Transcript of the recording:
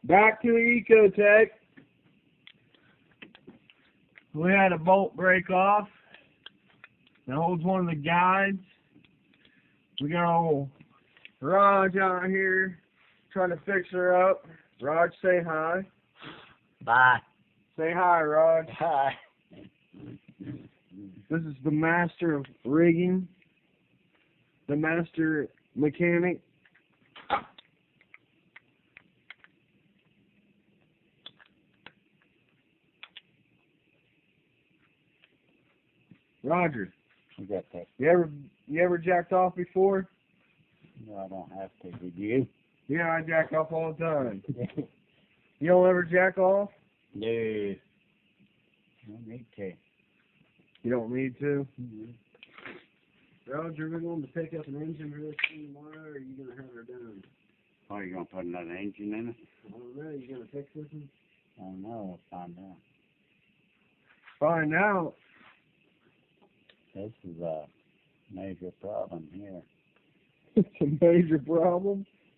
Back to the ecotech. We had a bolt break off. That holds one of the guides. We got old Raj out here trying to fix her up. Raj, say hi. Bye. Say hi, Raj. Hi. This is the master of rigging, the master mechanic. Roger, You got that? you ever jacked off before? No, I don't have to. Did you? Yeah, I jack off all the time. You don't ever jack off? No. I don't need to. You don't need to? Mm-hmm. Roger, we're going to pick up an engine for this thing tomorrow, or are you going to have her done? Oh, you going to put another engine in it? I don't know. You going to fix this one? I don't know. We'll find out. Find out. This is a major problem here. It's a major problem.